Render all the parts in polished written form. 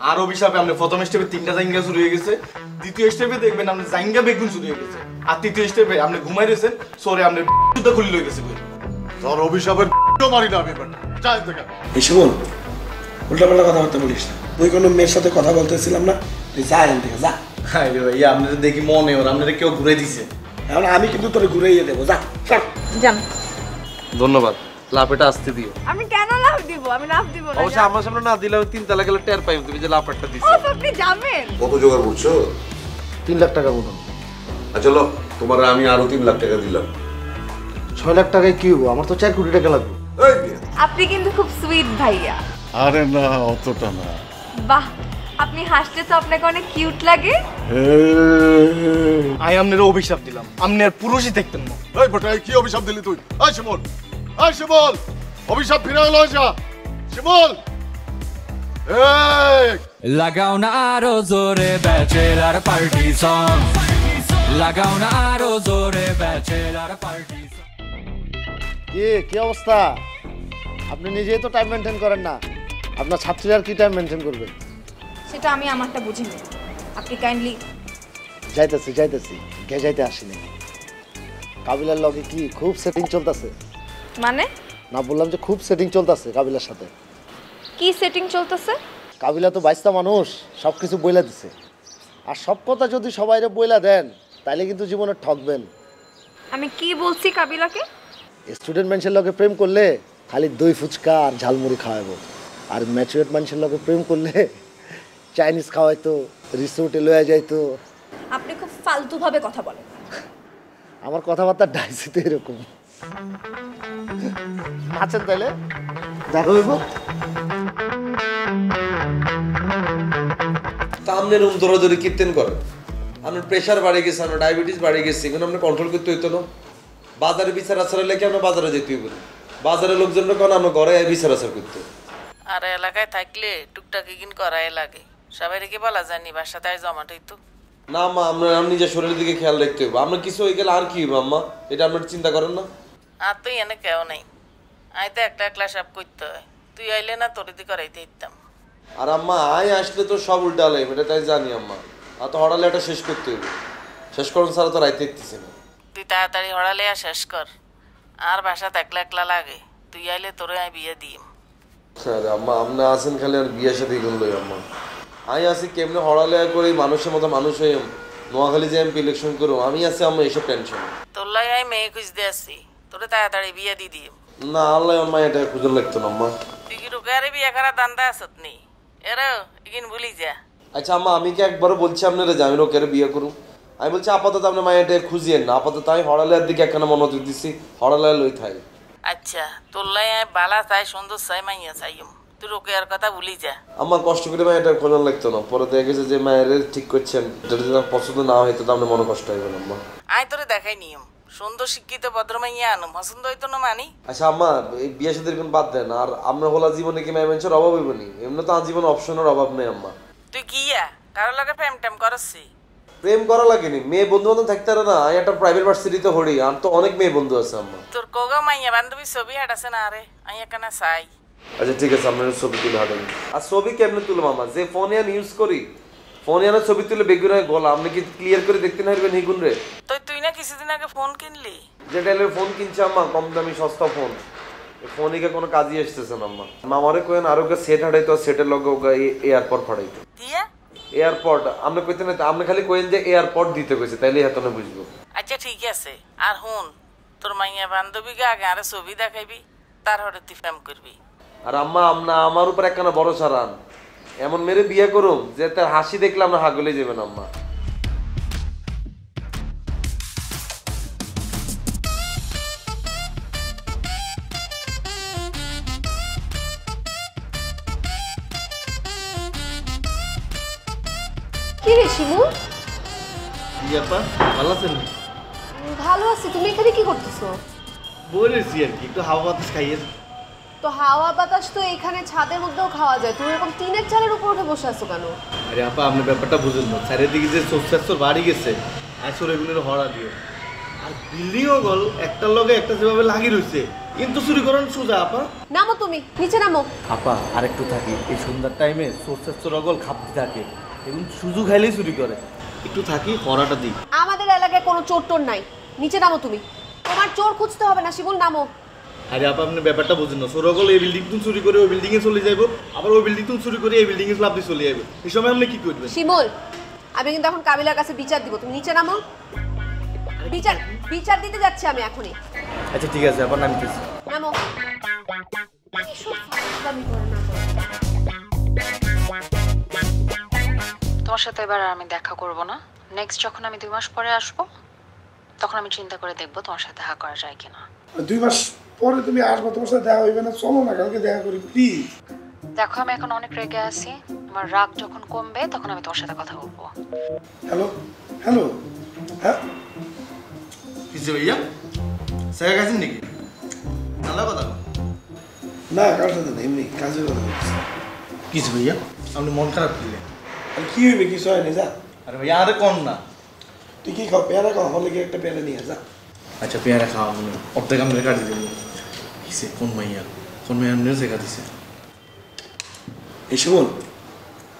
আর অভিশাপে আপনি প্রথম স্টেপে 3টা জাইঙ্গা শুরু হয়ে গেছে, দ্বিতীয় স্টেপে দেখবেন আপনি জাইঙ্গা বেগুন শুরু হয়ে গেছে, আর তৃতীয় স্টেপে আপনি ঘুমাই রয়েছেন সরে আপনি জুতা খুলে লয়ে গেছে। তোর অভিশাপের মারি না আমি এবার যা থেকে। এসে বল, উল্টাপাল্টা কথাবার্তা বলিস না। তুই কোনো মেয়ের সাথে কথা বলতেছিলাম না, তুই যা এখান থেকে যা। হ্যাঁ রে ভাইয়া, আপনারা দেখি মনে ওর আপনারা কেউ ঘুরে দিছে। এখন আমি কিন্তু তোরে ঘুরাইয়ে দেবো, যা যান। ধন্যবাদ, লাফেটা আসতে দিও। আমি কেন লাভ দিব? আমি লাভ দিব না। অবশ্য আমার সামনে না দিলে 3 তালা গেলে টের পাইম তুমি যে লাফারটা দিছো। আপনি যাবেন? কত জোগাড় করছো? 3 লাখ টাকা মতন। আচ্ছা লো, তোমার আমি আরো 3 লাখ টাকা দিলাম। 6 লাখ টাকায় কি হবো? আমার তো 4 কোটি টাকা লাগবে। আপনি কিন্তু খুব সুইট ভাইয়া। আরে না, অতটা না। বাহ, আপনি হাসলে তো আপনাকে অনেক কিউট লাগে। আমি আপনার অভিশাপ দিলাম, আপনি আর পুরুষই দেখতেন না। এই বেটা, কি অভিশাপ দিলি তুই? আয় শিমুল, আয় শিমুল, অভিশাপ ফিরে এলো যা শিমুল। লাগাও না আরো জোরে ব্যাচেলার পার্টি সং, লাগাও না আরো জোরে ব্যাচেলার পার্টি সং। কি অবস্থা? আপনি নিজেই তো টাইম মেনটেন করেন না, আপনার ছাত্রী আর কি টাইম মেনটেন করবে? সেটা আমি আমারটা বুঝি না, আপনি কাইন্ডলি। যাইতেছি যাইতে আসিনি। কাবিলার লগে কি খুব সেটিং চলতেছে? মানে? না, বললাম যে খুব সেটিং চলতেছে কাবিলার সাথে। কি সেটিং চলতেছে? কাবিলা তো বাইস্তা মানুষ, সব কিছু বইলা দিছে। আর সব কথা যদি সবাইরে বইলা দেন তাইলে কিন্তু জীবনে ঠকবেন। আমি কি বলছি কাবিলাকে? স্টুডেন্ট মানুষের লগে প্রেম করলে খালি দই ফুচকা আর ঝালমুড়ি খাওয়াবো, আর ম্যাচুরেট মানুষের লগে প্রেম করলে চাইনিজ খাওয়াইতো, রিসোর্টে লয়ে যাইতো। আপনি খুব ফালতুভাবে কথা বলেন। আমার কথাবার্তা ডাইসিতে এরকম। আছেন তাইলে দেখো হইব। সামনে রুম দৌড়াদৌড়ি কীর্তন করে, আপনার প্রেশার বাড়ে গেছে, আপনার ডায়াবেটিস বাড়ে গেছে, এখন আপনি কন্ট্রোল করতে হইতো না। বাজারে বিচার আচার লেগে আমরা বাজারে যেতে হইব, বাজারের লোকজনরা কেন আমরা ঘরে বিচার আচার করতে। আর এলাকায় থাকলে টুকটাক কিন করাই লাগে, সবাই রেখে বলা যায়নি বাসাতে আয় জমাট হইতো না। আম্মা, আমরা নিজের শরীরের দিকে খেয়াল রাখতে হইব। আমরা কিছু হয়ে গেলে আর কি হইব আম্মা, এটা আপনার চিন্তা করেন না। আর তুই এনে কেউ নাই, আয় তো একটা একলা সব করতে হয়। তুই আইলে না তোর দিকে করাইতে দিতাম। আর আম্মা আয় আসলে তো সব উল্টা লাগবে, এটা তাই জানি আম্মা। আর তো হঠাৎ এটা শেষ করতে হইব, শেষ করুন ছাড়া তো রাইতে দেখতেছি না। তুই তাড়াতাড়ি হড়ালে শেষ কর, আর বাসাতে একলা একলা লাগে। তুই আইলে তোরে আয় বিয়ে দিম। আরে আম্মা, আপনি আসেন খালি আর বিয়ের সাথে এগুলো লই আম্মা। আমি আসি কেমনে হড়ালে করে মানুষের মতো মানুষ হয়ে নোয়াখালী যে এমপি ইলেকশন করবো, আমি আছি আম্মা এইসব টেনশন। তোর লাই আই মেয়ে খুঁজতে আসছি, তোরে তাড়াতাড়ি বিয়ে দিয়ে দিম। না আল্লাহ আম্মা, এটা খুঁজে লাগতো না আম্মা। তুই কি রুকারে বিয়ে করা দান্দা আসত নি? এরো এগিন ভুলি যা। আচ্ছা আম্মা, আমি কি একবারও বলছি আপনারা যে আমি লোকের বিয়ে করুন? আমি বলছি আপাতত আপনার মায়েটা খুঁজিয়েন না, আপাতত আমি হড়ালের দিকে একখানা মনোযোগ দিচ্ছি, হড়ালে লই থাই। আচ্ছা, তোর লাই আয় বালা চাই, সুন্দর চাই, মাইয়া চাইম। তুই রোকেয়ার কথা ভুলি যা। আমার কষ্ট করে মায়েটা খোঁজার লাগতো না, পরে দেখা গেছে যে মায়ের ঠিক করছেন, যদি পছন্দ না হইতো তো আপনার মনে কষ্ট হইবে না আম্মা। আয় তোরে দেখাই নিয়ম, সুন্দর শিক্ষিত ভদ্র মাইয়া আনুম, পছন্দ হইতো না মানি। আচ্ছা আম্মা, এই বিয়ে সাথে এরকম বাদ দেন। আর আপনার হলা জীবনে কি মায়ের মানুষের অভাব হইব নি? এমনি তো জীবনে অপশনের অভাব নেই আম্মা। তুই কি কারো লাগে প্রেম টেম করছি? প্রেম করা লাগেনি, মেয়ে বন্ধু বান্ধব থাকতে পারে না। আমি একটা প্রাইভেট ভার্সিটিতে হরি, আর তো অনেক মেয়ে বন্ধু আছে আম্মা। তোর কোগা মাইয়া বান্ধবী ছবি হাঁটাছে না? আরে আমি এখানে চাই। আচ্ছা ঠিক আছে, আপনার ছবি তুলে হাঁটেন। আর ছবি কেমনে তুলো মামা? যে ফোন ইয়ান ইউজ করি, ফোন ইয়ানের ছবি তুলে বেগুন হয় গলা, আপনি কি ক্লিয়ার করে দেখতে না পারবেন হিগুন রে? তুই না কিছুদিন আগে ফোন কিনলি? যে টাইলের ফোন কিনছে আম্মা, কম দামি সস্তা ফোন, ফোনই কোনো কাজই আসতেছে না আম্মা। মামারে কোয়েন আরো সেট হাঁটাইতো, সেটের লগে ওগা এয়ারপড ফাটাইতো। দিয়া এয়ারপড আপনি কইতে না, আপনি খালি কোয়েন যে এয়ারপড দিতে কইছে, তাইলে এত না বুঝবো। আচ্ছা ঠিক আছে। আর হুন, তোর মাইয়া বান্ধবীকে আগে আরে ছবি দেখাইবি, তার হরে তুই প্রেম করবি। আর আম্মা, আমার উপর একখানা বড় সারান, এমন মেরে বিয়ে করুম যে তার হাসি দেখলে আমরা হাগলে যাবেন আম্মা। কি রে শিমু? ইয়াপা ভালো আছেন? ভালো আছি। তুমি এখানে কি করতেছো? বলেছি আর কি, একটু হাওয়া বাতাস খাইয়েন। তো হাওয়া বাতাস তো এখানে ছাদের মধ্যেও খাওয়া যায়, তুমি এরকম টিনের চালের উপর উঠে বসে আছো কেন? আরে আপা, আপনি ব্যাপারটা বুঝুন না, চারিদিকে যে চোর বাড়ি গেছে, আসলে এগুলোর হড়া দিও। আর বিল্ডিংও গল একটার লগে একটা যেভাবে লাগি রইছে কিন্তু চুরি করেন সোজা আপা। নামো তুমি, নিচে নামো। আপা আরেকটু থাকি, এই সন্ধ্যার টাইমে সোর্সের চোরাগল খাপতে থাকে এবং সুযোগ খাইলেই চুরি করে। একটু থাকি, হরাটা দিই। আমাদের এলাকায় কোনো চোর টোর নাই, নিচে নামো তুমি। তোমার চোর খুঁজতে হবে না, শিমুল নামো। আরে আপা আপনি ব্যাপারটা বুঝেন না, চোরাগল এই বিল্ডিং তুন চুরি করে ওই বিল্ডিংয়ে চলে যাইব, আবার ওই বিল্ডিং তুন চুরি করে এই বিল্ডিংয়ে লাভ দিয়ে চলে যাবে। এই সময় আপনি কি করবেন? শিমুল, আমি কিন্তু এখন কাবিলার কাছে বিচার দিব, তুমি নিচে নামো। বিচার দিতে যাচ্ছি আমি এখনই। আচ্ছা ঠিক আছে, আবার নামতেছি। নামো। তোমার সাথে এবার আর আমি দেখা করব না। নেক্সট যখন আমি 2 মাস পরে আসবো তখন আমি চিন্তা করে দেখবো তোমার সাথে দেখা করা যায় কিনা। 2 মাস পরে তুমি আসবে, তোমার সাথে দেখা হইবে না? চলো না কালকে দেখা করি প্লিজ। দেখো আমি এখন অনেক রেগে আছি, আমার রাগ যখন কমবে তখন আমি তোমার সাথে কথা বলবো। হ্যালো হ্যালো, হ্যাঁ কিছু ভাইয়া স্যার গেছেন নাকি? ভালো কথা না, কার সাথে না, এমনি কাজের কথা বলছি। কিছু ভাইয়া আপনি মন খারাপ করলেন? আর কি হইবে, কিছু হয় না, যা। আরে ভাইয়া আরে কম না, তুই কি খাও? পেয়ারা খাও, হলে কি একটা পেয়ারা নিয়ে যা। আচ্ছা পেয়ারা খাওয়া মনে অর্ধেক আমি কাটি দেবো। কিসে কোন মাইয়া আপনি শেখা দিছে? এই শোন,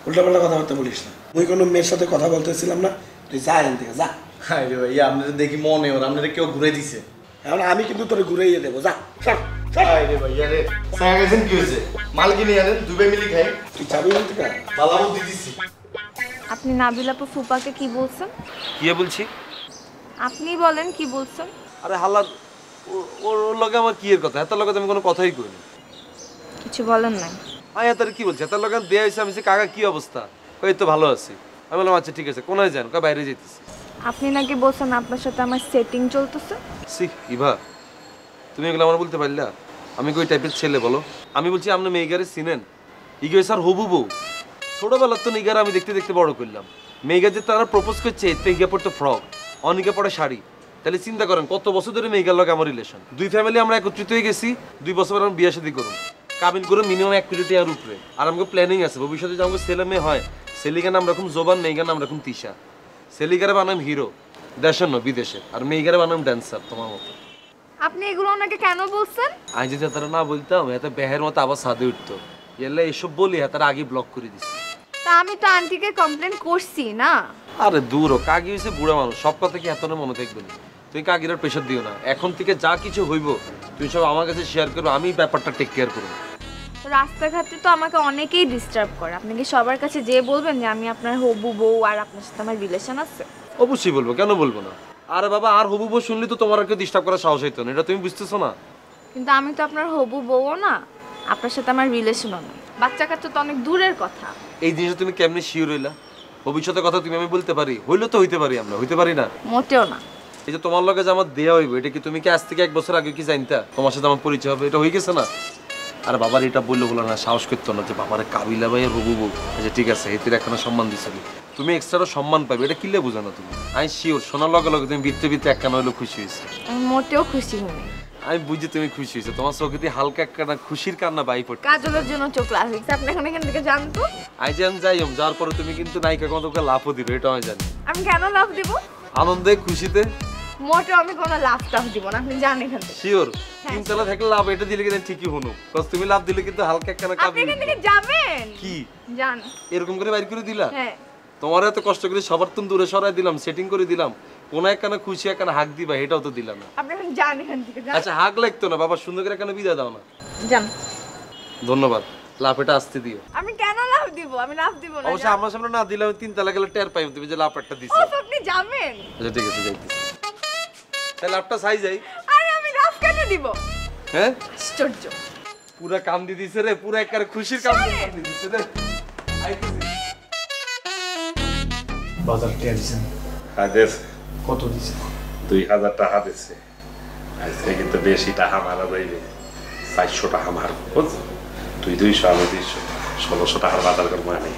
উল্টাপাল্টা কথাবার্তা বলিস না। ওই কোনো মেয়ের সাথে কথা বলতেছিলাম না, তুই যা এখান থেকে, যা। হ্যাঁ রে ভাইয়া আপনারা দেখি মনে ওর আপনারা কেউ ঘুরে দিছে। এখন আমি কিন্তু তোরে ঘুরাইয়ে দেবো, যা। রে ভাইয়া রে স্যার গেছেন কি হয়েছে? মাল কিনে আনেন, দুবে মিলি খাই। তুই যাবি বলতে কার? বালা বুদ্ধি দিছি। আপনি নাবিল আপু ফুপাকে কি বলছেন? কি বলছি? আপনি বলেন কি বলছেন? আরে হাল্লা, ওর লগে আমার কি এর কথা? এটার লগে আমি কোনো কথাই কইনি। কিছু বলেন নাই? আয় এটার কি বলছে? এটার লগে দেয়া হইছে, আমি কাকা কি অবস্থা? কই তো ভালো আছি। আমি বললাম আচ্ছা ঠিক আছে, কোনায় যান? কই বাইরে যাইতেছি। আপনি নাকি বলছেন আপনার সাথে আমার সেটিং চলতেছে? সি ইভা, তুমি এগুলো আমার বলতে পারলা? আমি কই টাইপের ছেলে বলো? আমি বলছি আপনি মেঘারে চিনেন? ইগে স্যার হবু বউ ছোটবেলার তো নিগার আমি দেখতে দেখতে বড় করলাম। মেঘা যে তারা প্রপোজ করছে এতে ইগা পড়তো ফ্রক, অনিকা পড়ে শাড়ি। তাহলে চিন্তা করেন কত বছর ধরে মেঘার লগে আমার রিলেশন। 2 ফ্যামিলি আমরা একত্রিত হয়ে গেছি, 2 বছর পর আমি বিয়ে শাদী করুন, কাবিন করে মিনিমাম 1 কোটি টাকার উপরে। আর আমাকে প্ল্যানিং আছে ভবিষ্যতে যে আমাকে ছেলে মেয়ে হয়, সেলিগার নাম রাখুন জোবান, মেঘার নাম রাখুন তিশা। সেলিগারে বানাম হিরো, দেশের নয় বিদেশে, আর মেঘারে বানাম ড্যান্সার তোমার মতো। আপনি এগুলো ওনাকে কেন বলছেন? আমি যদি তারা না বলতাম এত বেহের মতো আবার সাদে উঠতো। এলে এসব বলি তারা আগে ব্লক করে দিচ্ছে। তা আমি তো আন্টিকে কমপ্লেন করছি না। আরে দূর, কাকি হয়েছে বুড়া মানুষ, সব কথা কি এত মনে থাকবে না। তুমি কাকির আর প্রেশার দিও না, এখন থেকে যা কিছু হইব তুমি সব আমার কাছে শেয়ার করো, আমি ব্যাপারটা টেক কেয়ার করবো। রাস্তাঘাটে তো আমাকে অনেকেই ডিস্টার্ব করে, আপনি কি সবার কাছে যেয়ে বলবেন যে আমি আপনার হবু বউ আর আপনার সাথে আমার রিলেশন আছে? অবশ্যই বলবো, কেন বলবো না। আরে বাবা, আর হবু বউ শুনলে তো তোমার আর কেউ ডিস্টার্ব করার সাহস হইতো না, এটা তুমি বুঝতেছো না? কিন্তু আমি তো আপনার হবু বউও না, আপনার সাথে আমার রিলেশনও নেই, বাচ্চা কাচ্চা তো অনেক দূরের কথা। এই জিনিসটা তুমি কেমনে শিওর হইলা? ভবিষ্যতের কথা তুমি আমি বলতে পারি, হইলে তো হইতে পারি, আমরা হইতে পারি না? মোটেও না। এই যে তোমার লগে যে আমার দেয়া হইব, এটা কি তুমি কি আজ থেকে 1 বছর আগে কি জানতা তোমার সাথে আমার পরিচয় হবে? এটা হয়ে গেছে না? আর বাবার এটা বললো না, সাহস করতো না যে বাবার কাবিলা ভাই আর হবু বউ। আচ্ছা ঠিক আছে, এতে একখানা সম্মান দিচ্ছি, তুমি এক্সট্রা সম্মান পাবে, এটা কিলে বুঝো না তুমি? আমি শিওর শোনার লগে লগে তুমি ভিতরে ভিতরে একখানা হইলো খুশি হয়েছে। আমি মোটেও খুশি হইনি। আমি বুঝি তুমি খুশি হয়েছে, তোমার চোখে দিয়ে হালকা একখানা খুশির কান্না বাই পড়ছে। কাজলের জন্য চোখ লাল হয়েছে, আপনি এখন এখান থেকে জানতো? আই জান যাই হোক, যাওয়ার পরে তুমি কিন্তু নায়িকা কতকে লাভও দিবে, এটা আমি জানি। আমি কেন লাভ দিব? আনন্দে খুশিতে মোটেও আমি কোনো লাভ টাভ দিব না, আপনি জানেন এখান থেকে। শিওর? 3 তলা থাকলে লাভ এটা দিলে কিন্তু ঠিকই হলো, কারণ তুমি লাভ দিলে কিন্তু হালকা একখানা আপনি কাবি। এখান থেকে যাবেন? কি জান এরকম করে বাইর করে দিলা? হ্যাঁ। তোমার এত কষ্ট করে সবার তুমি দূরে সরাই দিলাম, সেটিং করে দিলাম, কোন একখানা খুশি একখানা হাক দিবা, এটাও তো দিলাম না। আপনি এখন যান এখান থেকে, যান। আচ্ছা হাক লাগতো না বাবা, সুন্দর করে একখানা বিদায় দাও না। যান। ধন্যবাদ, লাভ এটা আসতে দিও। আমি কেন লাভ দিব? আমি লাভ দিব না। অবশ্য আমার সামনে না দিলে আমি 3 তলা গেলে টের পাইম তুমি যে লাভ একটা দিছো। ও আপনি যাবেন? আচ্ছা ঠিক আছে, যাইতেছি। তাহলে লাভটা চাই যাই। আরে আমি লাভ কেন দিব? হ্যাঁ আশ্চর্য, পুরা কাম দি দিছে রে, পুরা একবার খুশির কাম দি দিছে রে। আইতেছি। বাজার কে দিছেন? হাজার কত দিছে? 2000 টাকা দিছে। আজকে কিন্তু বেশি টাকা মারা যাইবে, 400 টাকা মার বুঝছো? তুই 200 আমি 200, 1600 টাকার বাজার করবো আমি।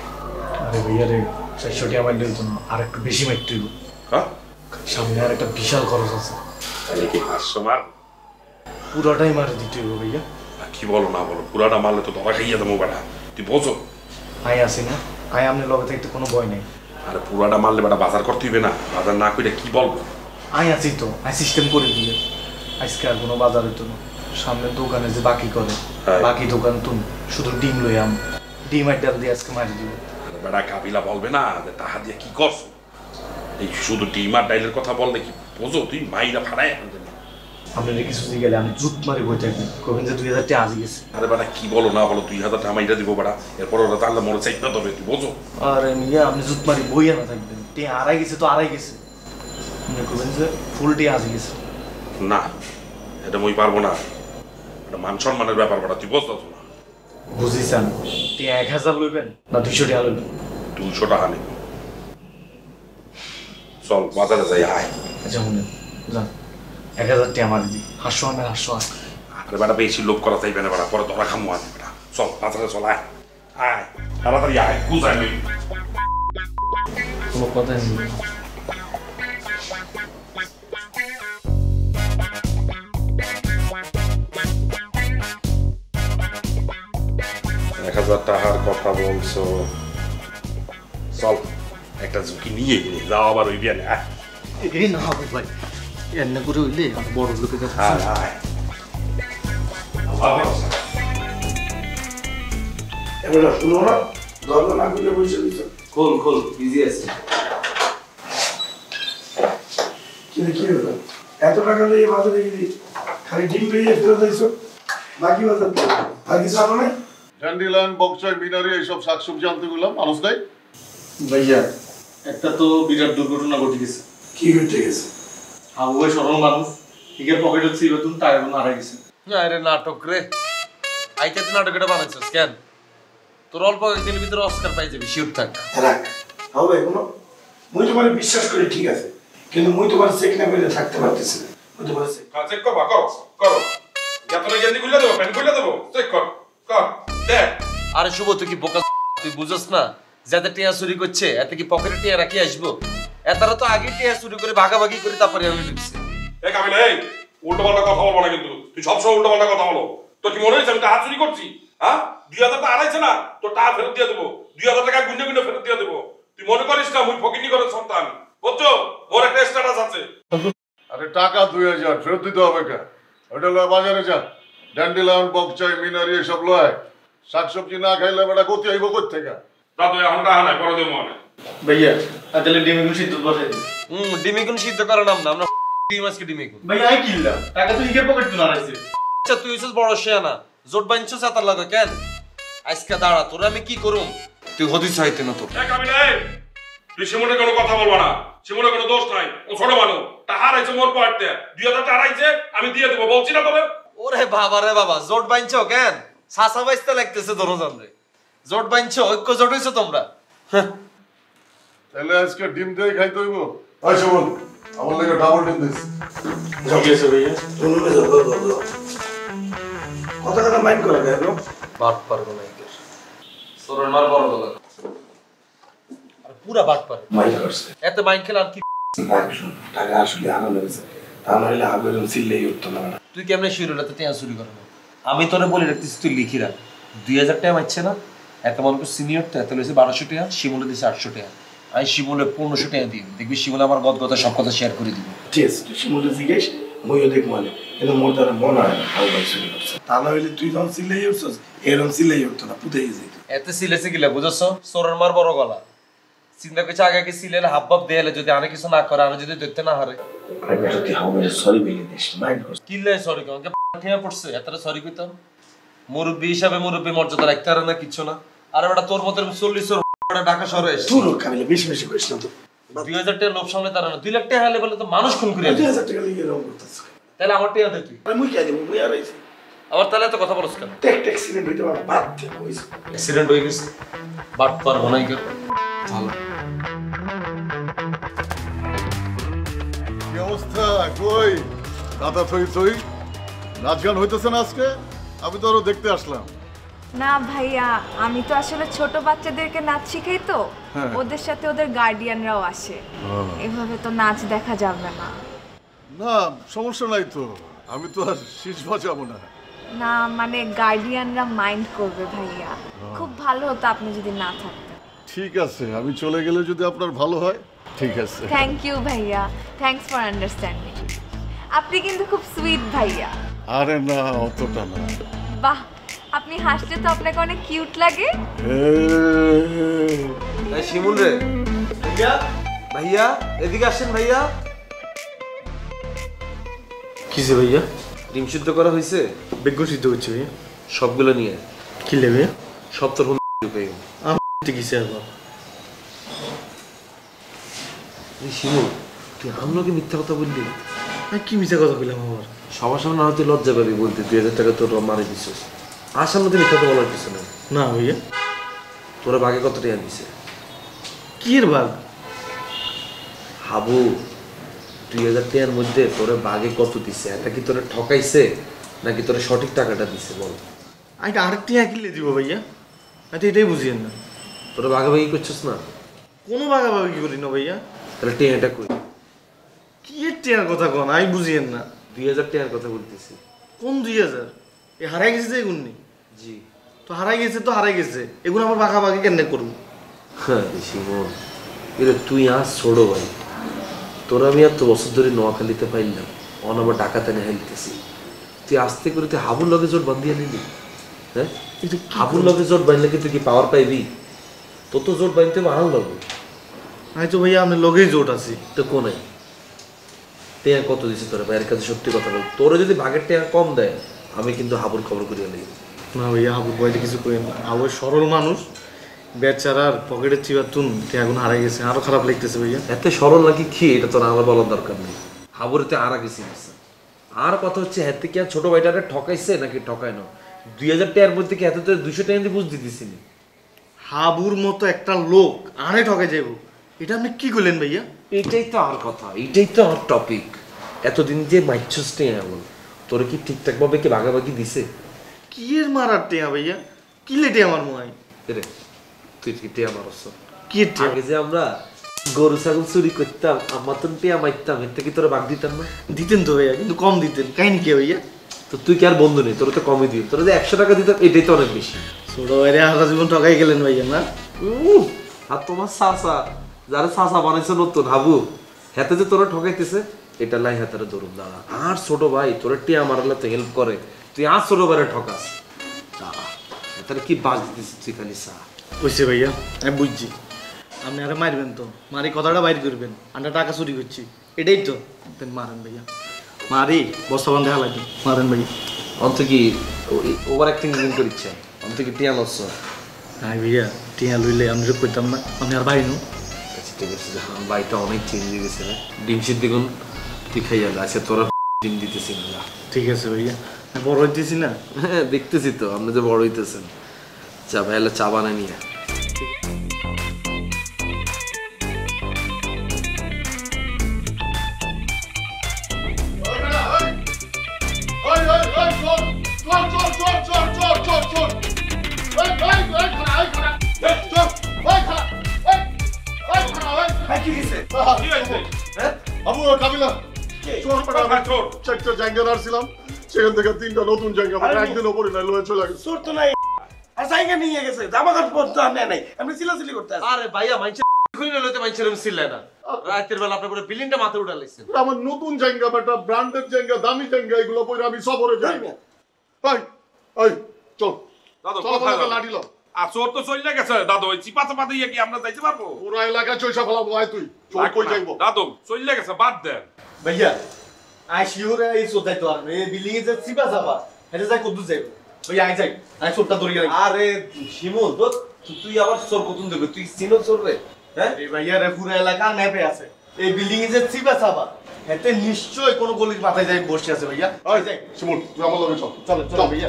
আরে ভাইয়া রে 400 টাকা মারলে তো আর একটু বেশি মারতে হইব। হ্যাঁ সামনে আর একটা বিশাল খরচ আছে। তাহলে কি 500 মার? পুরোটাই মারে দিতে হইব ভাইয়া। কি বলো না বলো, পুরাটা মারলে তো ধরা খাইয়া দেবো বেটা, তুই বোঝো? আই আসি না, আই আপনার লগে থাকতে কোনো ভয় নেই। আরে পুরাটা মারলে বেটা বাজার করতে হইবে না, বাজার না করে কি বলবো? আই আছি তো আই সিস্টেম করে দিলে আজকে আর কোনো বাজার হইতো না সামনের দোকানে যে বাকি করে বাকি দোকান তুমি শুধু ডিম লই আম ডিম আর ডাল দিয়ে আজকে মারি দিবে বেটা কাবিলা বলবে না যে টাকা দিয়ে কি করছো এই শুধু ডিম আর ডাইলের কথা বললে কি বোঝো তুই মাইরা ফাড়ায় আপনাদের কিছু দিয়ে গেলে আমি জুত মারি বই থাকি কবেন যে 2000 টাকা আজ গেছে আরে বেটা কি বলো না বলো 2000 টাকা মাইরা দিব বেটা এরপর ওরা তাহলে মরে চাইতে হবে তুই বোঝো আরে মিয়া আপনি জুত মারি বই না থাকবেন তে আড়াই গেছে তো আড়াই গেছে মনে করবেন যে ফুল টাকা আজ গেছে না এটা মই পারবো না এটা মান সম্মানের ব্যাপার বেটা তুই বুঝতো না বুঝিছেন তে 1000 লইবেন না 200 টাকা লইবেন 200 টাকা নেব চল বাজারে যাই আয় আচ্ছা শুনেন যান 1000 টাকা মারি দি 500 না 500 আরে বেটা বেশি লোভ করা চাইবে না বেটা পরে ধরা খামো আজ বেটা চল বাজারে চল আয় আয় তাড়াতাড়ি আয় কুজাই লই কোনো কথা নেই 1000 টাকার কথা বলছো চল একটা ঝুঁকি নিয়ে যাও আবার ওই বিয়ানে এই না হবে ভাই এন্না করে হইলে বড় লোকের কাছে এবার শুনো না দরজা না খুলে বসে দিছো খোল বিজি আছে কি হলো এত টাকা দিয়ে বাজারে গেলি খালি ডিম পেয়ে ফেরত দিছো বাকি বাজার আর কিছু আনো নাই ড্যান্ডিলাইন বকচয় মিনারি এইসব শাকসবজি আনতে গেলাম মানুষ নাই ভাইয়া একটা তো বিরাট দুর্ঘটনা ঘটে গেছে কি ঘটে গেছে হাবু ভাই সরল মানুষ ঠিকের পকেটে ছিল তুমি টাকা কোনো হারাই গেছে আরে নাটক রে আইতে তুই নাটক এটা বানাইছিস কেন তোর অল্প একদিনের ভিতরে অস্কার পাই যাবি শিওর থাক রাখ হবে কোনো মুই তোমার বিশ্বাস করি ঠিক আছে কিন্তু মুই তোমার চেক না করে থাকতে পারতেছি না মুই তোমার চেক করবা করো যাতনা গেন্দি খুলে দেবো প্যান খুলে দেবো চেক কর দে আরে শুভ তুই কি বোকা তুই বুঝছ না যাতে টিয়া চুরি করছে এতে কি পকেটে টিয়া রাখি আসবো এতারা তো আগে টিয়া চুরি করে ভাগাভাগি করে তারপরে আমি ঢুকছি এই কাবিলা এই উল্টো পাল্টা কথা বলবো না কিন্তু তুই সবসময় উল্টো পাল্টা কথা বলো তোর কি মনে হয়েছে আমি টাকা চুরি করছি হ্যাঁ 2000 টাকা আড়াইছে না তোর টাকা ফেরত দিয়ে দেবো 2000 টাকা গুন্ডে গুন্ডে ফেরত দিয়ে দেবো তুই মনে করিস না মুই ফকিনি করে সন্তান বুঝছো ওর একটা স্ট্যাটাস আছে আরে টাকা 2000 ফেরত দিতে হবে কা ওটা লয় বাজারে যা ড্যান্ডিলাইন বকচয় মিনারি এসব লয় শাকসবজি না খাইলে বেটা গতি আইব কই থেকে দাদু এখন টাকা নাই পরে দেবো মানে ভাইয়া তাহলে ডিমিগুন সিদ্ধ বসাই দিই ডিমিগুন সিদ্ধ করে নাম না আমরা ডিম আজকে ডিমিগুন ভাই আই কিল্লা টাকা তো ইকের পকেট তুই হারাইছে আচ্ছা তুই হইছিস বড় শেয়ানা জোট বানছিস এত লাগে কেন আজকে দাঁড়া তোরা আমি কি করুম তুই হদিস হইতে না তো এই কাবিলা এই তুই শিমুনের কোনো কথা বলবা না শিমুনের কোনো দোষ নাই ও ছোট মানুষ টাকা হারাইছে মোর পকেটে 2000 টাকা হারাইছে আমি দিয়ে দেবো বলছি না তোরে ওরে বাবা রে বাবা জোট বানছো কেন সাসা বাইতে লাগতেছে দরজান রে জোট বানছো ঐক্য জোট হইছো তোমরা তাহলে আজকে ডিম দিয়ে খাইতে হইব আচ্ছা বল আমার লাগে ডাবল ডিম দিস জগিয়েছে ভাইয়া তুমি যাও কথা মাইন্ড করে গেল বাট পারবো না একে সরন মার বড় গলা আর পুরা বাট পার মাইন্ড করছে এত মাইন্ড খেলা আর কি টাকা আসলে আনা লাগছে তা নইলে আবেদন সিলেই উঠতো না তুই কেমনে শিরুলাতে টিয়া চুরি করব আমি তোরে বলি রাখতিস তুই লিখি রাখ 2000 টাকা মারছে না এত মানুষ সিনিয়র তো এত লইছে 1200 টাকা শিমুলে দিছে 800 টাকা আমি শিমুলে 1500 টাকা দিই দেখবি শিমুলে আমার গদগদা সব কথা শেয়ার করে দিব ঠিক আছে তুই শিমুলে জিজ্ঞেস মইও দেখ মানে কিন্তু মোর দ্বারা মনে হয় না হাল ভাই শুরু করছে তা নইলে তুই যখন সিলেই উঠছস এরকম সিলেই উঠতো না পুতেই যেত এত সিলেছে গিলা বুঝছস সরন মার বড় গলা চিন্তা করছে আগে কি সিলেলে হাববাব দেয়ালে যদি আনে কিছু না করে আনে যদি দেখতে না হারে আরে তুই হাওয়ে সরি বলে দিস মাইন্ড করছ কিলে সরি কোন কে পড়ছে এতটা সরি কইতাম মুরব্বি হিসাবে মুরব্বি মর্যাদা রাখতে পারে না কিছু না আরে বেটা তোর মতের 40 বড় ঢাকা শহরে এসে তুই কাবিলে বেশি বেশি করিস না তো 2000 টাকা লোভ সামনে তারা না 2 লাখ টাকা হলে বলে তো মানুষ খুন করে 2000 টাকা লিখে রং করতেছ তাহলে আমার টাকা দে তুই আরে মুই কে দেব মুই আর আইছি আবার তাহলে তো কথা বলছ কেন অ্যাক্সিডেন্ট হইতে পারে বাদ দে কইছ অ্যাক্সিডেন্ট হয়ে গেছে বাট পারবো না কি ভালো কি অবস্থা কই দাদা থই নাচ গান হইতেছে না আজকে আমি তো আরো দেখতে আসলাম না ভাইয়া আমি তো আসলে ছোট বাচ্চাদেরকে নাচ শিখাই তো ওদের সাথে ওদের গার্ডিয়ানরাও আসে এভাবে তো নাচ দেখা যাবে না না সমস্যা নাই তো আমি তো আর শীষ বাজাবো না না মানে গার্ডিয়ানরা মাইন্ড করবে ভাইয়া খুব ভালো হতো আপনি যদি না থাকতেন ঠিক আছে, আমি চলে গেলে যদি আপনার ভালো হয় ঠিক আছে। থ্যাংক ইউ ভাইয়া, থ্যাঙ্কস ফর আন্ডারস্ট্যান্ডিং। আপনি কিন্তু খুব সুইট ভাইয়া। আরে না, অতটা না। বাহ, আপনি হাসলে তো আপনাকে অনেক কিউট লাগে। শিমুল রে, ভাইয়া ভাইয়া এদিকে আসেন ভাইয়া। কিসে ভাইয়া? ডিম সিদ্ধ করা হয়েছে? বেগুন সিদ্ধ হচ্ছে ভাইয়া। সবগুলো নিয়ে কি নেবে? সব তোর কিসে আবার? শিমুল, তুই আমলোকে মিথ্যা কথা বললি। কি মিথ্যা কথা বললাম আবার? সবার সামনে হয়তো লজ্জা পাবি বলতে 2000 টাকা তোর মারে দিছিস। আর সামনে তো মিথ্যা কথা বলার কিছু না। না ভাইয়া। তোরা বাঘে কত টাকা দিছে? কি এর বাঘ? হাবু 2000 টাকার মধ্যে তোরে বাঘে কত দিছে? এটা কি তোরে ঠকাইছে নাকি তোরে সঠিক টাকাটা দিছে বল? আমি আরেকটি কিনলে দিব ভাইয়া, আমি তো এটাই বুঝিয়েন না। তোরা ভাগাভাগি করছিস না? কোনো ভাগাভাগি করি না ভাইয়া। তাহলে টেয়াটা কই? কি এর টেয়ার কথা কোন? আমি বুঝিয়েন না। 2000 টাকার কথা বলতেছি। কোন 2000? এ হারাই গেছে এগুন নি? জি। তো হারাই গেছে তো হারাই গেছে, এগুলো আমার ভাগাভাগি কেন করবো? হ্যাঁ শিমুল, এরে তুই আজ ছোট ভাই, তোরা আমি এত বছর ধরে নোয়াখালীতে পাইলাম, অনাবার ডাকাতে নিয়ে হেলতেছি। তুই আস্তে করে তুই হাবুর লগে জোট বান্ধিয়ে নিলি। হ্যাঁ, হাবুর লগে জোট বাঁধলে কি তুই কি পাওয়ার পাইবি? তোর তো জোট বাঁধতে ভালো লাগবে। আমি তো ভাইয়া আমি লগেই জোট আছি। তো কোনে টেয়া কত দিছে তোরা? ভাইয়ের কাছে সত্যি কথা বল, তোরা যদি ভাগের টেয়া কম দেয় আমি কিন্তু হাবুর খবর করিয়া নেই। না ভাইয়া, হাবুর বয়তে কিছু করি না। হাবুর সরল মানুষ, বেচারার পকেটের চিবা তুন এখন হারাই গেছে, আরো খারাপ লাগতেছে ভাইয়া। এত সরল নাকি খেয়ে এটা তোর আমার বলার দরকার নেই। হাবুরেতে আর আগে চিনিস। আর কথা হচ্ছে হাতে কি আর ছোট ভাইটারে ঠকাইছে নাকি ঠকায় না? 2000 টাকার মধ্যে কি হাতে তোর 200 টাকা দিয়ে বুঝ দিতেছিনি? হাবুর মতো একটা লোক আরে ঠকে যাইব, এটা আপনি কি করলেন ভাইয়া? এটাই তো আর কথা, এটাই তো আর টপিক। এতদিন যে মাইচস টেয়া এমন তোর কি ঠিকঠাক ভাবে কি ভাগাভাগি দিছে? কি এর মারার টেয়া ভাইয়া? কি লেটে আমার মনে রে তুই কি টেয়া মারছ? কি টেয়া? আগে যে আমরা গরু ছাগল চুরি করতাম, আমার তো টেয়া মারতাম, এর থেকে তোরা ভাগ দিতাম না? দিতেন তো ভাইয়া, কিন্তু কম দিতেন। কাহিনি কে ভাইয়া? তো তুই কি আর বন্ধু নেই? তোরা তো কমই দিই। তোরা যে 100 টাকা দিতাম এটাই তো অনেক বেশি। ছোট ভাইরে সারা জীবন ঠকাই গেলেন ভাইয়া না? আর তোমার চাচা যারা চাচা বানাইছে নতুন হাবু, হাতে যে তোরা ঠকাইতেছে এটা লাই হাতের দরুন দাঁড়া। আর ছোট ভাই তোরা টিয়া মারলে তো হেল্প করে, তুই আর ছোট ভাইরে ঠকাস দাঁড়া। তাহলে কি বাজ দিতেছিস তুই খালি চা? বুঝছি ভাইয়া, আমি বুঝছি। আপনি আরে মারবেন তো, মারি কথাটা বাইর করবেন। আমরা টাকা চুরি করছি এটাই তো, মারেন ভাইয়া। মারি বস্তা বান্ধে হালাকি মারেন ভাই। অন্ত কি ওভার অ্যাক্টিং করিচ্ছে? অন্ত কি টিয়া লস? হ্যাঁ ভাইয়া, টিয়া লইলে আমি সব করতাম না। আমি আর ভাই নো। আচ্ছা ঠিক আছে, ভাইটা অনেক চেঞ্জ হয়ে গেছে না? ডিম সিদ্ধ গুণ তুই খাইয়া আচ্ছা তোরা ডিম দিতেছি না। ঠিক আছে ভাইয়া, বড় হইতেছি না? হ্যাঁ দেখতেছি তো আপনি যে বড় হইতেছেন। চা ভাইলে চা বানাই নিয়ে সেখান থেকে 3টা নতুন জায়গা একদিনও পরে নাই লয়ে চলে গেছে। চোর তো নাই, আর জায়গা নিয়ে গেছে, জামা কাপড় পরতে আনে নাই, আমি চিলাচিলি করতে আসি। আরে ভাইয়া মাইনছে খুলে লইতে মাইনছে এরকম সিলাই না। রাতের বেলা আপনি পুরো বিল্ডিংটা মাথায় উঠা লাইছেন। আমার নতুন জায়গা, বেটা ব্র্যান্ডেড জায়গা, দামি জায়গা, এগুলো পরে আমি সফরে যাই। ভাই এই চল দাদু চল বলে লাঠি লো। আর চোর তো চলে গেছে দাদু, ওই চিপা চাপা দিয়ে কি আমরা যাইতে পারবো? পুরো এলাকা চইসা ফেলাবো। আয় তুই চল কই যাইবো? দাদু চলে গেছে, বাদ দেন ভাইয়া। আই শিওর এই চোর যাইতো আর এই বিল্ডিং এ যে চিপা চাপা এটা যাই কত যাইবো ভাইয়া? আই যাই, আই চোরটা ধরে গেলাম। আরে শিমুল তো তুই আবার চোর কতন দেবে? তুই চিনো চোর রে? হ্যাঁ এই ভাইয়া রে পুরো এলাকা ম্যাপে আছে। এই বিল্ডিং এ যে চিপা চাপা এতে নিশ্চয় কোন গলির মাথায় যাই বসে আছে ভাইয়া। আয় যাই শিমুল, তুই আমার লগে চল। চল চল ভাইয়া।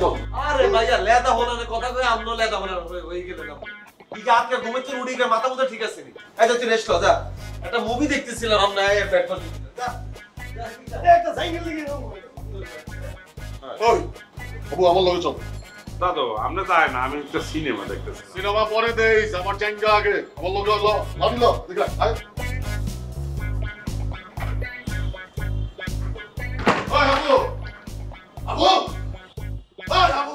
আরে ভাইয়া লেদা হলানে কথা কই আমনো লেদা হলানে হই গেল না। কি আজকে ঘুমাইতে উড়ি গেল, মাথা মুথা ঠিক আছে নি? এই তুই রেস্ট কর যা। একটা মুভি দেখতেছিলাম আমরা, এই ব্যাক কর যা। একটা সাইকেল লিখে নাও। ওই বাবু আমার লগে চল। দাদু আমরা যাই না, আমি একটা সিনেমা দেখতেছি। সিনেমা পরে দেই, আমার জায়গা আগে। আমার লগে ল লাঠি লো দেখলা। আয় ওই বাবু বাবু ওই বাবু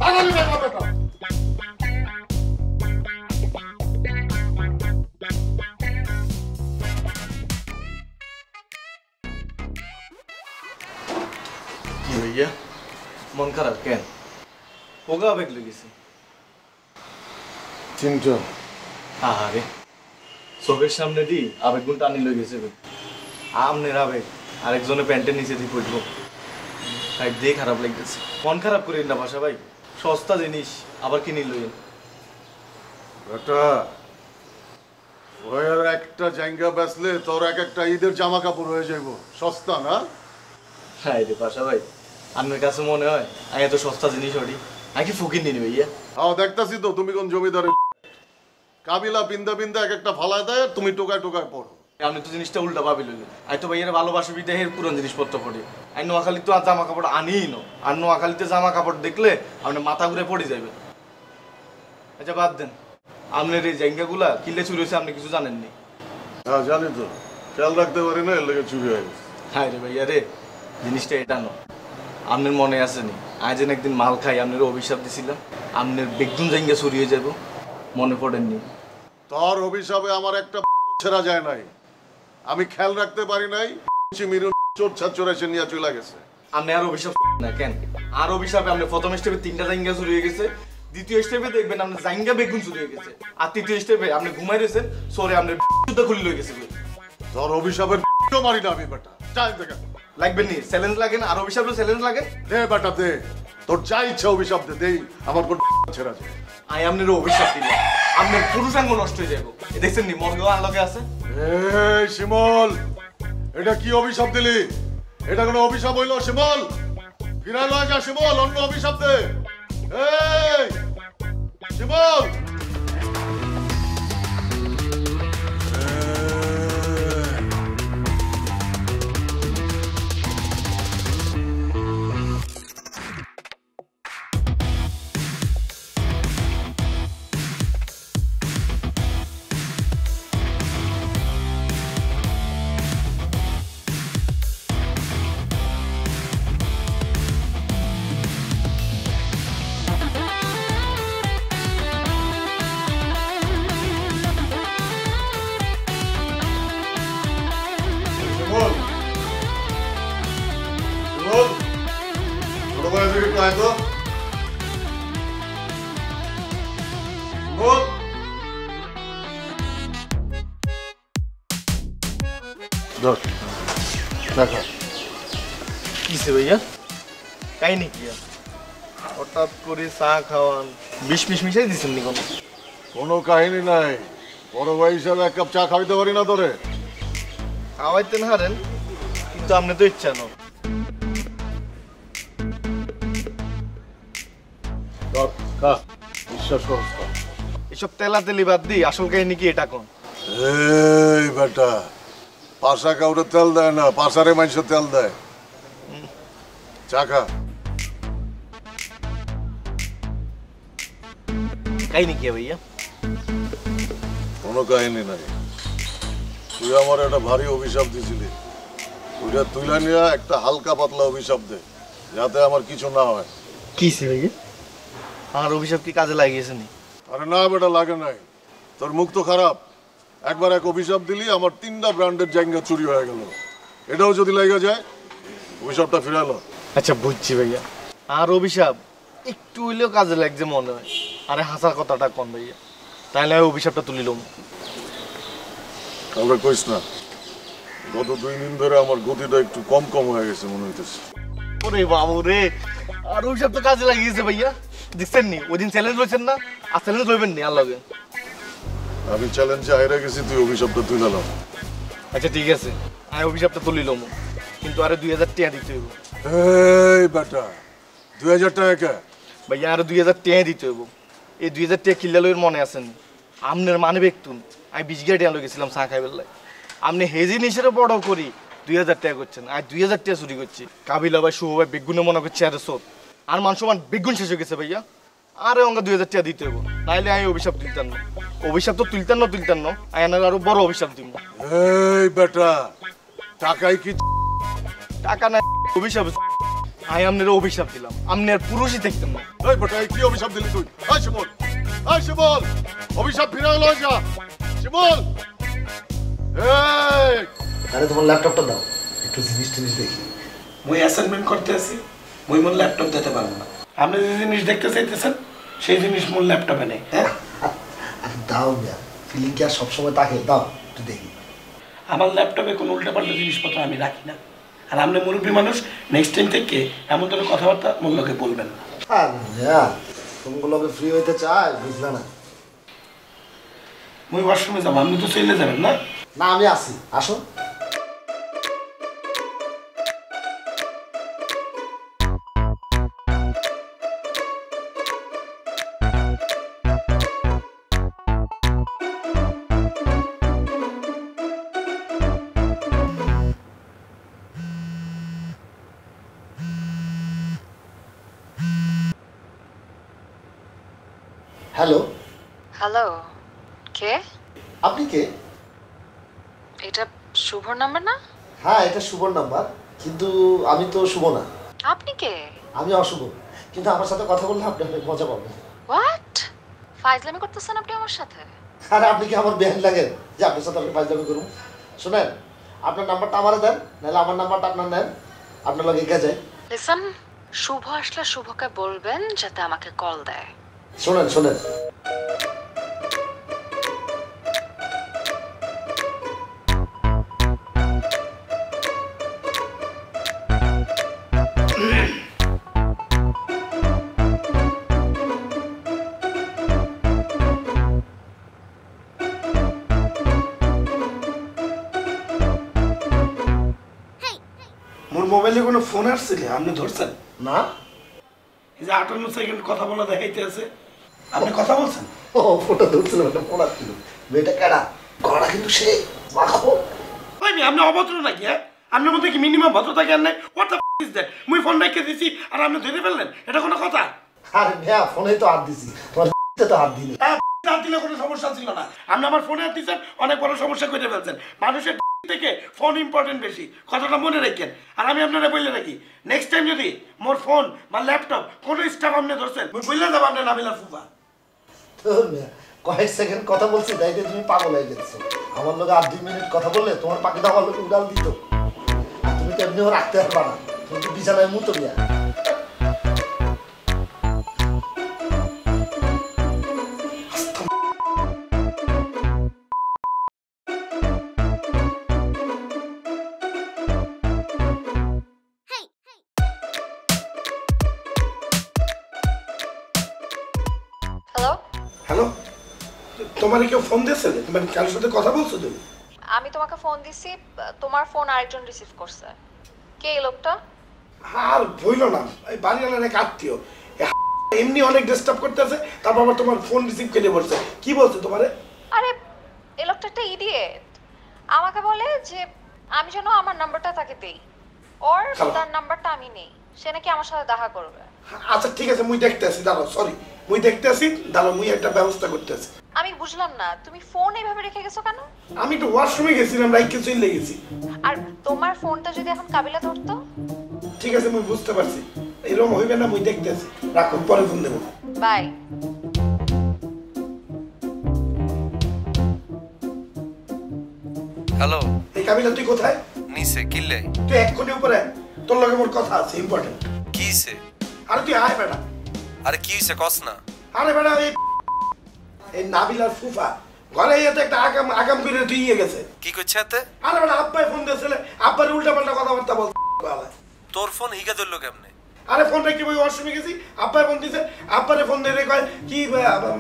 তাড়াতাড়ি বের কর বেটা। ভাইয়া মন খারাপ কেন পোকা আবেগ লেগেছে চিন্তা আহারে চোখের সামনে দি আবেগ গুণ টানি লেগেছে আমনের আবেগ আরেকজনের প্যান্টের নিচে দিয়ে পড়বো তাই দিয়ে খারাপ লাগতেছে মন খারাপ করেন না বাসা ভাই সস্তা জিনিস আবার কিনে লইন বেটা ওই আর একটা জায়গা বেচলে তোর এক একটা ঈদের জামা কাপড় হয়ে যাইব সস্তা না হ্যাঁ রে বাসা ভাই আপনার কাছে মনে হয় আমি এত সস্তা জিনিস হরি আমি কি ফকির নিনি ভাইয়া হ্যাঁ দেখতাছি তো তুমি কোন জমিদারের কাবিলা পিন্দা পিন্দা এক একটা ফালায় দেয় তুমি টোকায় টোকায় পড়ো আপনি তো জিনিসটা উল্টা ভাবি লইলেন আমি তো ভাইয়ের ভালোবাসা বিদেহের পুরনো জিনিসপত্র পড়ি আমি নোয়াখালী তো আর জামা কাপড় আনিই না আর নোয়াখালীতে জামা কাপড় দেখলে আপনি মাথা ঘুরে পড়ে যাবে আচ্ছা বাদ দেন আপনার এই জায়গাগুলা কিলে চুরি হয়েছে আপনি কিছু জানেননি হ্যাঁ জানি তো খেয়াল রাখতে পারি না এর লেগে চুরি হয়ে গেছে হ্যাঁ রে ভাইয়া রে জিনিসটা এটা ন আপনার মনে আসেনি আজ একদিন মাল খাই আপনার অভিশাপ দিছিলাম আপনার বেগুন জায়গা চুরি হয়ে যাব মনে পড়েননি তোর অভিশাপে আমার একটা ছেড়া যায় নাই আমি খেয়াল রাখতে পারি নাই মিরু চোর ছাত্র এসে নিয়ে চলে গেছে আপনি আর অভিশাপ না কেন আর অভিশাপে আপনি প্রথম স্টেপে 3টা জায়গা চুরি হয়ে গেছে দ্বিতীয় স্টেপে দেখবেন আপনার জায়গা বেগুন চুরি হয়ে গেছে আর তৃতীয় স্টেপে আপনি ঘুমাই রয়েছেন সরে আপনার জুতা খুলে লয়ে গেছে তোর অভিশাপের মারি না আমি বেটা যাই দেখা লাগবে নি চ্যালেঞ্জ লাগে না আর অভিশাপে চ্যালেঞ্জ লাগে দে বেটা দে তোর যা ইচ্ছা অভিশাপ দে দেই আমার কোন ছেড়া যায় আই আপনার অভিশাপ দিলাম আপনার পুরুষাঙ্গ নষ্ট হয়ে যাবো দেখছেন নি মর্গ আলোকে আছে এই শিমল এটা কি অভিশাপ দিলি এটা কোনো অভিশাপ হইলো শিমল ফিরাই লয় যা শিমল অন্য অভিশাপ দে এই শিমল কিসে ভাইয়া কাহিনী কি হঠাৎ করে চা খাওয়ান বিষ মিশ মিশাই দিচ্ছেন নি কোনো কাহিনী নাই বড় ভাই হিসাবে এক কাপ চা খাওয়াইতে পারি না তোরে খাওয়াইতেন হারেন কিন্তু আপনি তো ইচ্ছা না বিশ্বাস করছ এসব তেলাতেলি বাদ দি আসল কাহিনী কি এটা কোন এই বেটা পাশা কাউরে তেল দেয় না পাশারে মানুষ তেল দেয় চা খা কাহিনী কি ভাইয়া কোনো কাহিনী নাই তুই আমার একটা ভারী অভিশাপ দিছিলি ওইটা তুইলা নিয়ে একটা হালকা পাতলা অভিশাপ দে যাতে আমার কিছু না হয় কিসে ভাইয়া আমার অভিশাপ কি কাজে লাগিয়েছে নি আরে না বেটা লাগে নাই তোর মুখ তো খারাপ একবার এক অভিশাপ দিলি আমার 3টা ব্র্যান্ডের জায়গা চুরি হয়ে গেল এটাও যদি লেগে যায় অভিশাপটা ফিরালো আচ্ছা বুঝছি ভাইয়া আর অভিশাপ একটু হইলেও কাজে লাগছে মনে হয় আরে হাসার কথাটা কম ভাইয়া তাইলে আমি অভিশাপটা তুলিলাম আমরা কইস না গত 2 দিন ধরে আমার গতিটা একটু কম কম হয়ে গেছে মনে হইতেছে ওরে বাবু রে আর অভিশাপ তো কাজে লাগিয়েছে ভাইয়া দেখছেন নি ওই দিন চ্যালেঞ্জ লইছেন না আর চ্যালেঞ্জ লইবেন নি আর লগে আমি চ্যালেঞ্জে হাইরা গেছি তুই অভিশাপটা তুইলাম আচ্ছা ঠিক আছে আমি অভিশাপটা তুলিলাম কিন্তু আরে 2000 টাকা দিতে হইব এই বেটা 2000 টাকা কে ভাইয়া আরে 2000 টাকা দিতে হইব এই 2000 টাকা কিল্লা লইর মনে আছেন আমনের মানে বেকতুন আমি 20 টাকা লই গেছিলাম চা খাইবেলাই আপনি হেজি নিশের বড় করি 2000 টাকা করছেন আর 2000 টাকা চুরি করছি কাবিলা ভাই শুভ ভাই বেগুনে মনে করছে আরে সোত আর মানসমান বেগুন শেষ হয়ে গেছে ভাইয়া আরে অঙ্কা 2000 টাকা দিতে হইব নাইলে আমি অভিশাপ তুলতাম না অভিশাপ তো তুলতাম না আমি আরো বড় অভিশাপ দিব এই বেটা টাকাই কি টাকা না অভিশাপ আমি আপনার অভিশাপ দিলাম আপনি আর পুরুষই দেখতেন না এই বেটা কি অভিশাপ দিলি তুই এই শিমল অভিশাপ ফিরাই লয় যা শিমল এই আরে তোমার ল্যাপটপটা দাও একটু জিনিস টিনিস দেখি মই অ্যাসাইনমেন্ট করতে আছি মুই মোর ল্যাপটপ দিতে পারবো না। আপনি যে জিনিস দেখতে চাইতেছেন সেই জিনিস মোর ল্যাপটপে নেই। হ্যাঁ দাও মিয়া, ফিলিং কি আর সবসময় তাকে দাও একটু দেখি। আমার ল্যাপটপে কোনো উল্টাপাল্টা জিনিসপত্র আমি রাখি না। আর আপনি মুরব্বী মানুষ, নেক্সট টাইম থেকে এমন ধরনের কথাবার্তা মোর লোকে বলবেন না। হ্যাঁ কোনগুলোকে ফ্রি হইতে চায় বুঝলে না। মুই ওয়াশরুমে যাবো, আপনি তো চলে যাবেন না? না আমি আসি, আসো। হ্যালো হ্যালো, কে? আপনি কে? এটা শুভর নাম্বার না? হ্যাঁ এটা শুভর নাম্বার, কিন্তু আমি তো শুভ না। আপনি কে? আমি অশুভ, কিন্তু আমার সাথে কথা বললে আপনি অনেক মজা পাবেন। হোয়াট? ফাইজলামি করতেছেন আপনি আমার সাথে? আরে আপনি কি আমার বেহান লাগেন যে আপনার সাথে আমি ফাইজলামি করুন? শোনেন, আপনার নাম্বারটা আমারে দেন, নাহলে আমার নাম্বারটা আপনার নেন, আপনার লগে এগিয়ে যায়। লিসন, শুভ আসলে শুভকে বলবেন যাতে আমাকে কল দেয়। শোনেন শোনেন, মোর মোবাইলে কোনো ফোন আসছিল, আপনি ধরছেন না? এই যে 58 সেকেন্ড কথা বলা দেখাইতে আছে, আপনি কথা বলছেন? ও ফটো ধরছিল, ওটা ফোন আসছিল। মেয়েটা কেডা? গড়া কিন্তু সে মাখো। ভাই আপনি অভদ্র নাকি? হ্যাঁ, আপনার মধ্যে কি মিনিমাম ভদ্রতা জ্ঞান নাই? What the is that? মুই ফোন রেখে দিছি আর আপনি ধরে ফেললেন, এটা কোনো কথা? আরে ভাইয়া ফোনেই তো হাত দিছি, তোমার তো হাত দিলে। হাত দিলে কোনো সমস্যা ছিল না, আপনি আমার ফোনে হাত দিচ্ছেন, অনেক বড় সমস্যা করে ফেলছেন। মানুষের থেকে ফোন ইম্পর্টেন্ট বেশি, কথাটা মনে রাখেন। আর আমি আপনারা বললে রাখি, নেক্সট টাইম যদি মোর ফোন বা ল্যাপটপ কোনো স্টাফ আপনি ধরছেন, বললে যাবো আপনার নাবিলার ফুফা। কয়েক সেকেন্ড কথা বলছি তাই তুমি পাগল হয়ে গেছো। আমার লোক 8-2 মিনিট কথা বললে তোমার পাখিটা আমার লোক উড়াল দিত। আর তুমি তো এমনিও রাখতে পারবা না, তুমি তো বিছানায় মুতো মিয়া। হ্যালো, তোমার কেউ ফোন দিয়েছে? তোমার কারোর সাথে কথা বলছো তুমি? আমি তোমাকে ফোন দিছি, তোমার ফোন আরেকজন রিসিভ করছে। কে এই লোকটা? আর বইলো না, এই বাড়িওয়ালার এক আত্মীয়, এমনি অনেক ডিস্টার্ব করতেছে, তারপর আবার তোমার ফোন রিসিভ করে বলছে। কি বলছে তোমারে? আরে এই লোকটা একটা ইডিয়েট। আমাকে বলে যে আমি যেন আমার নাম্বারটা তাকে দেই, ওর তার নাম্বারটা আমি নেই, সে নাকি আমার সাথে দেখা করবে। আচ্ছা ঠিক আছে, মুই দেখতে আসি, দাঁড়াও। সরি, মুই দেখতে আসি, দাঁড়াও, মুই একটা ব্যবস্থা করতে আসি। আমি বুঝলাম না, তুমি ফোন এইভাবে রেখে গেছো কেন? আমি একটু ওয়াশরুমে গেছিলাম, রাইকে চলে গেছি। আর তোমার ফোনটা যদি এখন কাবিলা ধরতো? ঠিক আছে, মুই বুঝতে পারছি, এরকম হইবে না, মুই দেখতে আসি। রাখো, পরে ফোন দেবো। বাই। হ্যালো, এই কাবিলা তুই কোথায়? নিচে কিল্লে। তুই এক্ষুনি উপরে, তোর লগে মোর কথা আছে ইম্পর্টেন্ট। কিছে? আরে তুই আয় বেটা। আরে কি হইছে কস না? আরে বেটা, এই নাবিলার ফুফা ঘরে এতে একটা আগাম করে দিয়ে গেছে। কি করছে এতে? আরে বেটা, আব্বাই ফোন দিয়েছিলে, আব্বার উল্টা পাল্টা কথাবার্তা বল। তোর ফোন হিগা ধরলো কেমনে? আরে ফোনটা কি ওই ওয়াশরুমে গেছি, আব্বাই ফোন দিছে, আব্বারে ফোন দিয়ে কয় কি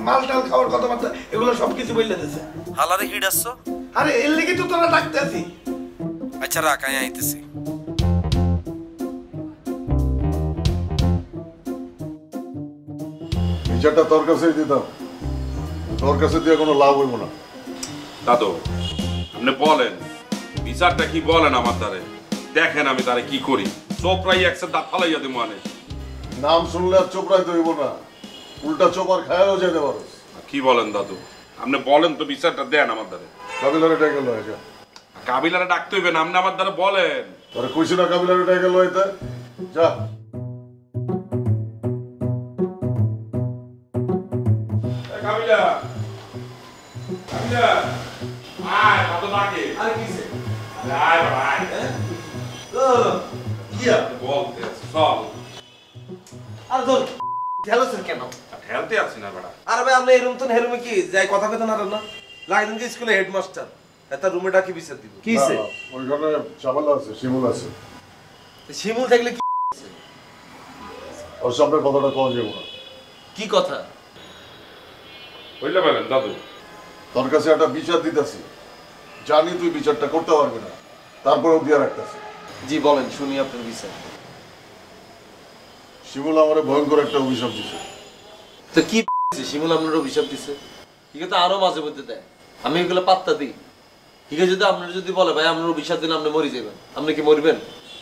মাল টাল খাওয়ার কথাবার্তা এগুলো সব কিছু বললে দিছে। হালারে হিডাচ্ছ? আরে এর লেগে তো তোরা ডাকতে আছি। আচ্ছা রাখ, আমি আইতেছি। বিচারটা তোর কাছেই দিতাম, তোর কাছে দিয়ে কোনো লাভ হইব না। দাদু আপনি বলেন বিচারটা কি বলেন আমার দ্বারে, দেখেন আমি তারে কি করি। চোপড়াই একসাথে দাঁত ফালাইয়া দেবো। মানে নাম শুনলে আর চোপড়াইতে হইব না, উল্টা চোপার খায়াও যেতে পারো। কি বলেন দাদু, আপনি বলেন তো, বিচারটা দেন আমার দ্বারে। কাবিলারে ডেকে লো, কাবিলারে ডাকতে হইবে না, আপনি আমার দ্বারে বলেন। তোরা কইছি না কাবিলারে ডেকে লো, এতে যা। কাবিলা, কাবিলা, আয় কত ডাকে। আরে কিছে? আয় আয়, কি আপনি বলতে চল। আর ধর ঠেলছেন কেন? ঠেলতে আছি না বেটা। আরে ভাই আপনি এরকম তো হেরুমে কি যাই কথা কইতে না না লাগেন কি স্কুলে হেডমাস্টার এটা রুমে ডাকি বিচার দিব কি হইছে? ওইখানে চামাল আছে, শিমুল আছে। শিমুল থাকলে কি ওর সামনে কথাটা কওয়া যাবে না। কি কথা? বললে বলেন দাদু। তোর কাছে একটা বিচার দিতেছি, জানি তুই বিচারটা করতে পারবি না, তারপরেও দিয়ে রাখতেছি। জি বলেন শুনি আপনার বিচার। শিমুল আমারে ভয়ঙ্কর একটা অভিশাপ দিছে। তো কি শিমুল আপনার অভিশাপ দিছে? ঠিক তো আরো মাঝে মধ্যে দেয়, আমি এগুলো পাত্তা দিই। ঠিক আছে যদি আপনার যদি বলে ভাই আপনার অভিশাপ দিলে আপনি মরে যাবেন, আপনি কি মরবেন?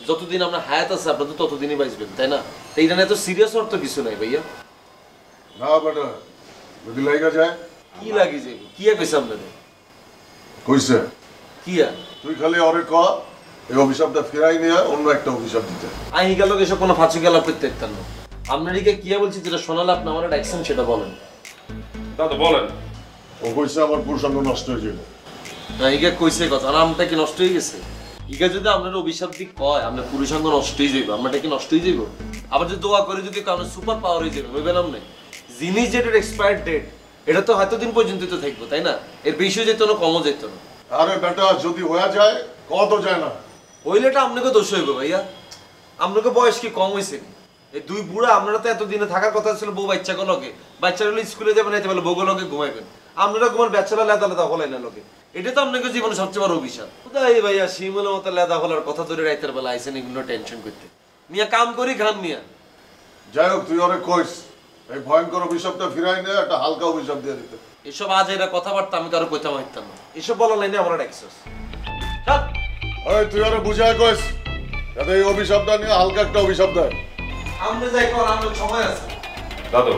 যতদিন আপনার হায়াত আছে আপনার তো ততদিনই বাঁচবেন, তাই না? তো এইটা নিয়ে তো সিরিয়াস অর্থ কিছু নাই ভাইয়া। না বেটা, যদি লাগা যায়। কি লাগি যাবে? কি কইছে আপনারে? কইছে কি তুই খালি ওরে ক এই অভিশাপটা ফিরাই নিয়ে অন্য একটা অভিশাপ দিতে। আই গেল এসব কোনো ফাঁসি গেল করতে পারতেন না। আপনারকে কি বলছি যেটা শোনালে আপনি আমার ডাকছেন সেটা বলেন দাদু বলেন। ও কইছে আমার পুরুষাঙ্গ নষ্ট হয়ে যাবে। না ইগা কইছে কথা নামটা কি নষ্ট হয়ে গেছে? ইগা যদি আপনার অভিশাপ দিক কয় আপনার পুরুষাঙ্গ নষ্ট হয়ে যাবে, আমারটা কি নষ্ট হয়ে যাবে? আবার যদি দোয়া করে যদি কারণ সুপার পাওয়ার হয়ে যাবে বুঝবেন আপনি? জিনিস যেটার এক্সপায়ার ডেট এটা তো হয়তো দিন পর্যন্ত তো থাকবো, তাই না? এর বেশিও যেত না কমও যেত না। আরে বেটা যদি হয়ে যায় কত যায় না হইলে এটা আপনাকে দোষ হইব ভাইয়া। আপনাকে বয়স কি কম হয়েছে? এই দুই বুড়া আপনারা তো এতদিনে থাকার কথা ছিল বউ বাচ্চাকে লগে, বাচ্চারা হলে স্কুলে যাবেন এতে বলে বউগুলো লগে ঘুমাইবেন, আপনারা ঘুমান ব্যাচেলার লেদা লেদা হলাই না লগে। এটা তো আপনাকে জীবনে সবচেয়ে বড় অভিশাপ। কোথায় ভাইয়া শিমুলের মতো লেদা হলার কথা ধরে রাইতের বেলা আইসেন এগুলো টেনশন করতে। মিয়া কাম করি খান মিয়া। যাই হোক তুই ওরে কইস এই ভয়ঙ্কর অভিশাপটা ফিরাই নিয়ে একটা হালকা অভিশাপ দিয়ে দিতে। এসব আজ এরা কথাবার্তা আমি কারো কইতে পারতাম না। এসব বলা লাইনে আমরা ডাকছিস। ওই তুই ওরে বুঝায় কইস যাতে এই অভিশাপটা নিয়ে হালকা একটা অভিশাপ দেয়। আমরা যাই কর আমার সময় আছে। দাদু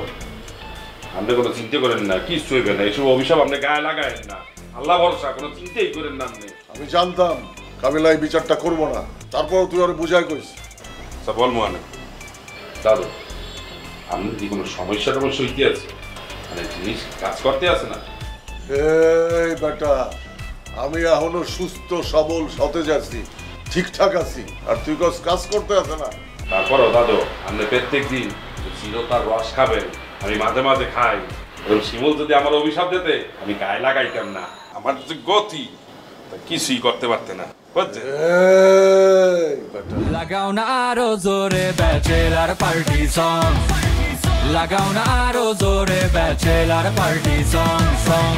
আপনি কোনো চিন্তা করেন না, কি চলবে না, এইসব অভিশাপ আপনি গায়ে লাগায়েন না, আল্লাহ ভরসা, কোনো চিন্তাই করেন না আপনি। আমি জানতাম কাবিলা এই বিচারটা করবো না, তারপরও তুই ওরে বুঝায় কইস। আচ্ছা বল মানে দাদু আপনি কি কোনো সমস্যা টমস্যা হইতে আছে, মানে জিনিস কাজ করতে আছে না? এই বেটা আমি এখনো সুস্থ সবল সতেজ আছি, ঠিকঠাক আছি, আর তুই কাজ করতে আছে না। তারপরও দাদু আপনি প্রত্যেক দিন চিরতার রস খাবেন, আমি মাঝে মাঝে খাই। ওই শিমুল যদি আমার অভিশাপ দিতে আমি গায়ে লাগাইতাম না, আমার যে গতি কিছুই করতে পারতে না, বুঝছেন? লাগাও না আরো জোরে ব্যাচেলার পার্টি সং, লাগাও না আরো জোরে ব্যাচেলার পার্টি সং সং।